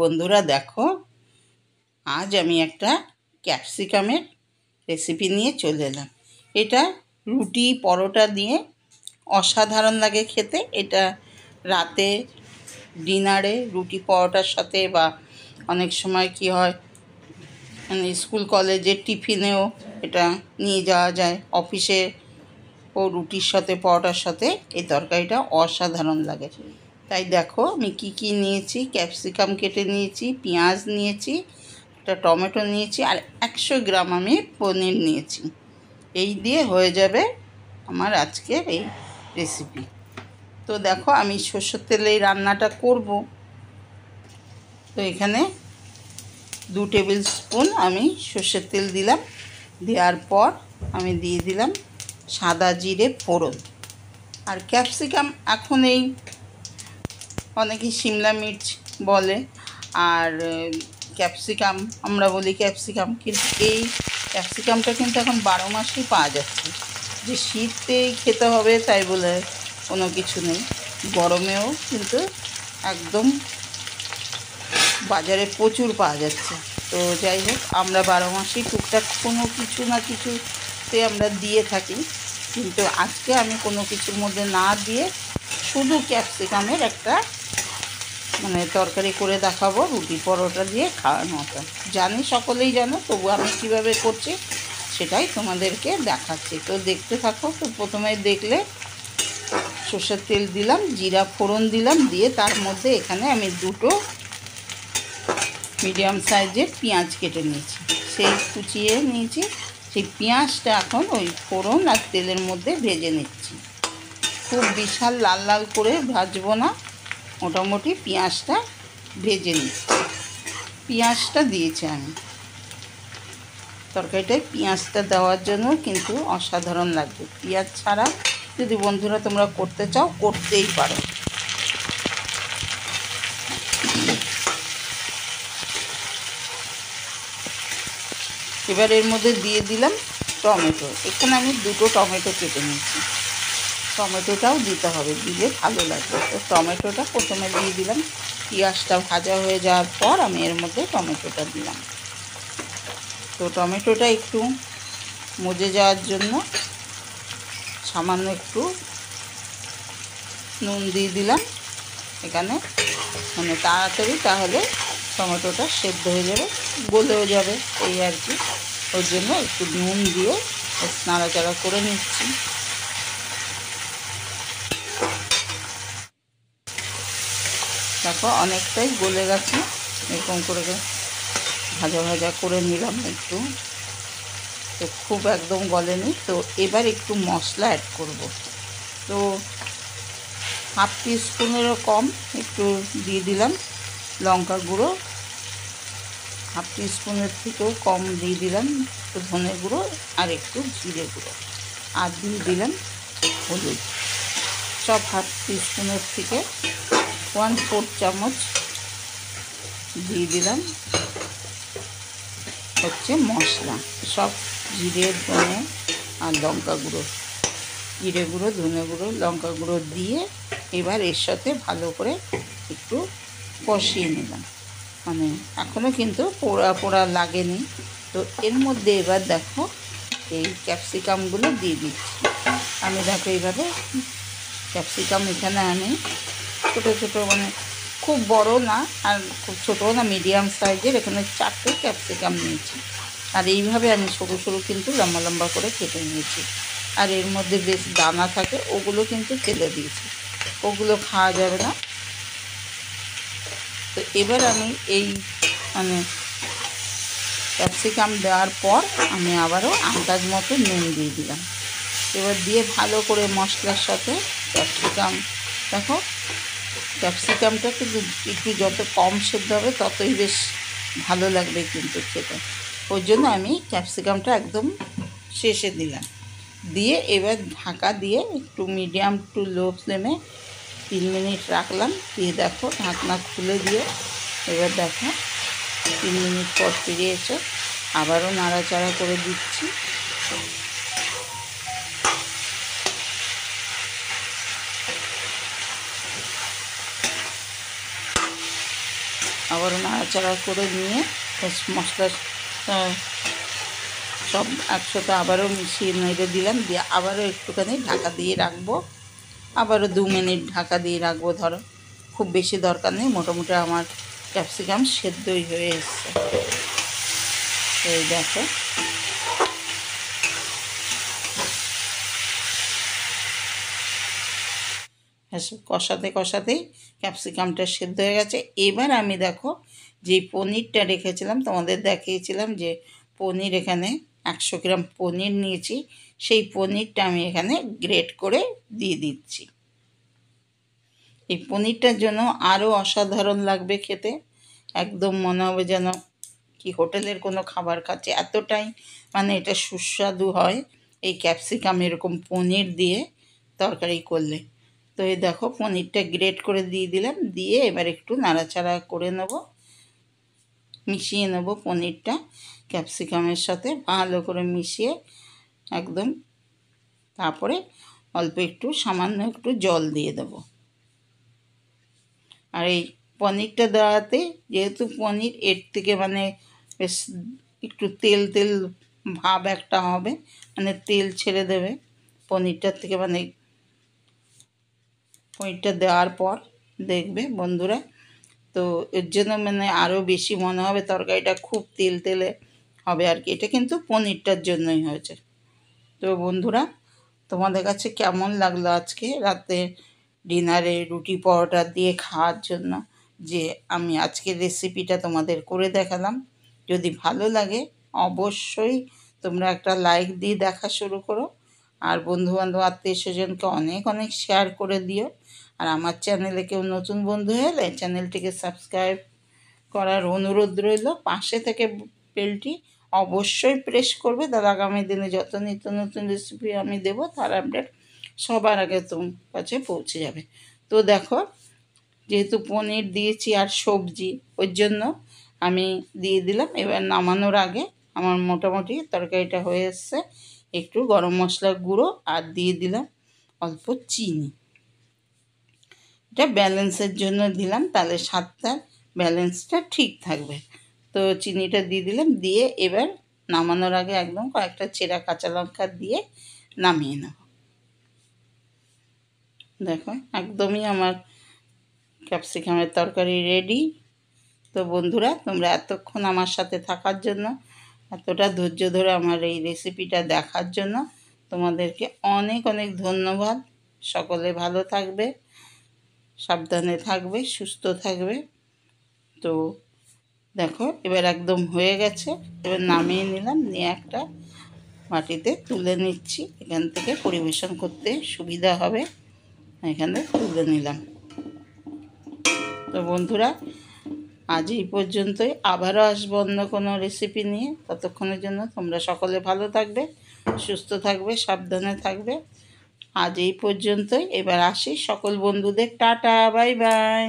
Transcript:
বন্ধুরা দেখো, আজ আমি একটা ক্যাপসিকামের রেসিপি নিয়ে চলে এলাম। এটা রুটি পরোটা দিয়ে অসাধারণ লাগে খেতে। এটা রাতে ডিনারে রুটি পরোটার সাথে বা অনেক সময় কি হয়, মানে স্কুল কলেজের টিফিনেও এটা নিয়ে যাওয়া যায়। অফিসে ও রুটির সাথে পরোটার সাথে এই তরকারিটা অসাধারণ লাগে। তাই দেখো আমি কি নিয়েছি। ক্যাপসিকাম কেটে নিয়েছি, পেঁয়াজ নিয়েছি, একটা টমেটো নিয়েছি, আর 100 গ্রাম আমি পনির নিয়েছি। এই দিয়ে হয়ে যাবে আমার আজকের এই রেসিপি। তো দেখো আমি সরষের তেলে এই রান্নাটা করব। তো এখানে 2 টেবিল স্পুন আমি সরষের তেল দিলাম। দেওয়ার পর আমি দিয়ে দিলাম সাদা জিরে ফোড়ন। আর ক্যাপসিকাম এখন এই অনেকেই সিমলা মির্চ বলে, আর ক্যাপসিকাম আমরা বলি ক্যাপসিকাম, কিন্তু এই ক্যাপসিকামটা কিন্তু এখন 12 মাসেই পাওয়া যাচ্ছে। যে শীতে খেতে হবে তাই বলে কোনো কিছু নেই, গরমেও কিন্তু একদম বাজারে প্রচুর পাওয়া যাচ্ছে। তো যাই হোক, আমরা 12 মাসেই টুকটাক কোনো কিছু না কিছুতে আমরা দিয়ে থাকি, কিন্তু আজকে আমি কোনো কিছুর মধ্যে না দিয়ে শুধু ক্যাপসিকামের একটা তরকারি করে দেখাবো, রুটি পরোটা দিয়ে খাওয়ার মতো। জানি সকলেই জানো, তবু আমি কীভাবে করছি সেটাই তোমাদেরকে দেখাচ্ছি। তো দেখতে থাকো। তো প্রথমে দেখলে সরষের তেল দিলাম, জিরা ফোড়ন দিলাম, দিয়ে তার মধ্যে এখানে আমি 2টো মিডিয়াম সাইজের পেঁয়াজ কেটে নিয়েছি, সেই কুচিয়ে নিয়েছি। সেই পেঁয়াজটা এখন ওই ফোড়ন আর তেলের মধ্যে ভেজে নিচ্ছি। খুব বিশাল লাল লাল করে ভাজবো না, মোটামুটি পেঁয়াজটা ভেজে নিচ্ছি। পেঁয়াজটা দিয়েছি আমি তরকারিটায়। পেঁয়াজটা দেওয়ার জন্য কিন্তু অসাধারণ লাগবে। পেঁয়াজ ছাড়া যদি বন্ধুরা তোমরা করতে চাও, করতেই পারো। এবার এর মধ্যে দিয়ে দিলাম টমেটো। এখানে আমি 2টো টমেটো কেটে নিয়েছি। টমেটোটাও দিতে হবে, দিলে ভালো লাগবে। তো টমেটোটা প্রথমে দিয়ে দিলাম। পেঁয়াজটা ভাজা হয়ে যাওয়ার পর আমি এর মধ্যে টমেটোটা দিলাম। তো টমেটোটা একটু মজে যাওয়ার জন্য সামান্য একটু নুন দিয়ে দিলাম এখানে, তাড়াতাড়ি, তাহলে টমেটোটা সেদ্ধ হয়ে যাবে, গলেও যাবে, এই আর কি। ওর জন্য একটু নুন দিয়ে নাড়াচাড়া করে নিচ্ছি। দেখো অনেকটাই গলে গেছে, এরকম করে ভাজা ভাজা করে নিলাম একটু। তো খুব একদম গলেনি। তো এবার একটু মশলা অ্যাড করব। তো হাফ টিস্পুনেরও কম একটু দিয়ে দিলাম লঙ্কা গুঁড়ো, হাফ টিস্পুনের থেকেও কম দিয়ে দিলাম একটু ধনে গুঁড়ো, আর একটু জিরে গুঁড়ো, আর দিয়ে দিলাম হলুদ। সব হাফ টিস্পুনের থেকে 1/4 চামচ দিয়ে দিলাম হচ্ছে মশলা। সব জিরে, ধনে আর লঙ্কা গুঁড়ো, জিরে গুঁড়ো, ধনে গুঁড়ো, লঙ্কা গুঁড়ো দিয়ে এবার এর সাথে ভালো করে একটু কষিয়ে নিলাম। এখনও কিন্তু পোড়া পোড়া লাগেনি। তো এর মধ্যে এবার দেখো এই ক্যাপসিকামগুলো দিয়ে দিচ্ছি আমি। দেখো এইভাবে ক্যাপসিকাম এখানে আমি ছোটো ছোটো, খুব বড় না আর খুব ছোটো না, মিডিয়াম সাইজের এখানে 4টে ক্যাপসিকাম নিয়েছি। আর এইভাবে আমি সরু সরু কিন্তু লম্বা লম্বা করে কেটে নিয়েছি। আর এর মধ্যে বেশ দানা থাকে, ওগুলো কিন্তু ফেলে দিয়েছি, ওগুলো খাওয়া যাবে না। তো এবার আমি এই ক্যাপসিকাম দেওয়ার পর আমি আবারও আন্দাজ মতো নুন দিয়ে দিলাম। এবার দিয়ে ভালো করে মশলার সাথে ক্যাপসিকাম, দেখো ক্যাপসিকামটা কিন্তু একটু যত কম সেদ্ধ হবে ততই বেশ ভালো লাগবে কিন্তু খেতে। ওই জন্য আমি ক্যাপসিকামটা একদম শেষে দিলাম। দিয়ে এবার ঢাকা দিয়ে একটু মিডিয়াম টু লো ফ্লেমে 3 মিনিট রাখলাম। দিয়ে দেখো ঢাকনা খুলে দিয়ে এবার দেখো 3 মিনিট পর ফিরে এসে আবারও নাড়াচাড়া করে দিচ্ছি। আবারও নাড়াচাড়া করে নিয়ে মশলা সব একসাথে আবারও মিশিয়ে নেড়ে দিলাম, দিয়ে আবারও একটুখানি ঢাকা দিয়ে রাখবো, আবারও 2 মিনিট ঢাকা দিয়ে রাখবো। ধরো খুব বেশি দরকার নেই, মোটামুটি আমার ক্যাপসিকাম সেদ্ধই হয়ে এসছে। এই দেখো কষাতে কষাতেই ক্যাপসিকামটা সেদ্ধ হয়ে গেছে। এবার আমি দেখো যে পনিরটা রেখেছিলাম, তোমাদের দেখিয়েছিলাম যে পনির এখানে 100 গ্রাম পনির নিয়েছি, সেই পনিরটা আমি এখানে গ্রেট করে দিয়ে দিচ্ছি। এই পনিরটার জন্য আরও অসাধারণ লাগবে খেতে, একদম মনে হবে যেন কি হোটেলের কোনো খাবার খাচ্ছে, এতটাই মানে এটা সুস্বাদু হয় এই ক্যাপসিকাম এরকম পনির দিয়ে তরকারি করলে। তো এই দেখো পনিরটা গ্রেট করে দিয়ে দিলাম, দিয়ে এবার একটু নাড়াচাড়া করে নেব, মিশিয়ে নেব পনিরটা ক্যাপসিকামের সাথে ভালো করে মিশিয়ে একদম। তারপরে অল্প একটু সামান্য একটু জল দিয়ে দেব। আর এই পনিরটা দেওয়াতে যেহেতু পনির এর থেকে মানে বেশ একটু তেল তেল ভাব একটা হবে, মানে তেল ছেড়ে দেবে পনিরটার থেকে, মানে পনিরটা দেওয়ার পর দেখবে বন্ধুরা। তো এর জন্য মানে আরও বেশি মনে হবে তরকারিটা খুব তেল তেলে হবে আর কি। এটা কিন্তু পনিরটার জন্যই হয়েছে। তো বন্ধুরা তোমাদের কাছে কেমন লাগলো আজকে রাতে ডিনারে রুটি পরোটা দিয়ে খাওয়ার জন্য যে আমি আজকের রেসিপিটা তোমাদের করে দেখালাম। যদি ভালো লাগে অবশ্যই তোমরা একটা লাইক দিয়ে দেখা শুরু করো, আর বন্ধুবান্ধব আত্মীয় স্বজনকে অনেক অনেক শেয়ার করে দিও। আর আমার চ্যানেলে কেউ নতুন বন্ধু হলে চ্যানেলটিকে সাবস্ক্রাইব করার অনুরোধ রইল, পাশে থেকে বেলটি অবশ্যই প্রেস করবে, তার আগামী দিনে যত নিত্য নতুন রেসিপি আমি দেবো তার আপডেট সবার আগে তোমার কাছে পৌঁছে যাবে। তো দেখো যেহেতু পনির দিয়েছি আর সবজি, ওই জন্য আমি দিয়ে দিলাম। এবার নামানোর আগে আমার মোটামুটি তরকারিটা হয়ে এসছে, একটু গরম মশলার গুঁড়ো আর দিয়ে দিলাম অল্প চিনি। এটা ব্যালেন্সের জন্য দিলাম, তাহলে স্বাদটা ব্যালেন্সটা ঠিক থাকবে। তো চিনিটা দিয়ে দিলাম, দিয়ে এবার নামানোর আগে একদম কয়েকটা চেরা কাঁচা লঙ্কা দিয়ে নামিয়ে নেব। দেখো একদমই আমার ক্যাপসিকামের তরকারি রেডি। তো বন্ধুরা তোমরা এতক্ষণ আমার সাথে থাকার জন্য, এতটা ধৈর্য ধরে আমার এই রেসিপিটা দেখার জন্য তোমাদেরকে অনেক অনেক ধন্যবাদ। সকলে ভালো থাকবে, সাবধানে থাকবে, সুস্থ থাকবে। তো দেখো এবার একদম হয়ে গেছে, এবার নামিয়ে নিলাম, নিয়ে একটা বাটিতে তুলে নিচ্ছি, এখান থেকে পরিবেশন করতে সুবিধা হবে, এখানে তুলে নিলাম। তো বন্ধুরা আজ এই পর্যন্তই, আবারও আসবো অন্য কোনো রেসিপি নিয়ে। ততক্ষণের জন্য তোমরা সকলে ভালো থাকবে, সুস্থ থাকবে, সাবধানে থাকবে। আজ এই পর্যন্তই, এবার আসি, সকল বন্ধুদের টাটা, বাই বাই।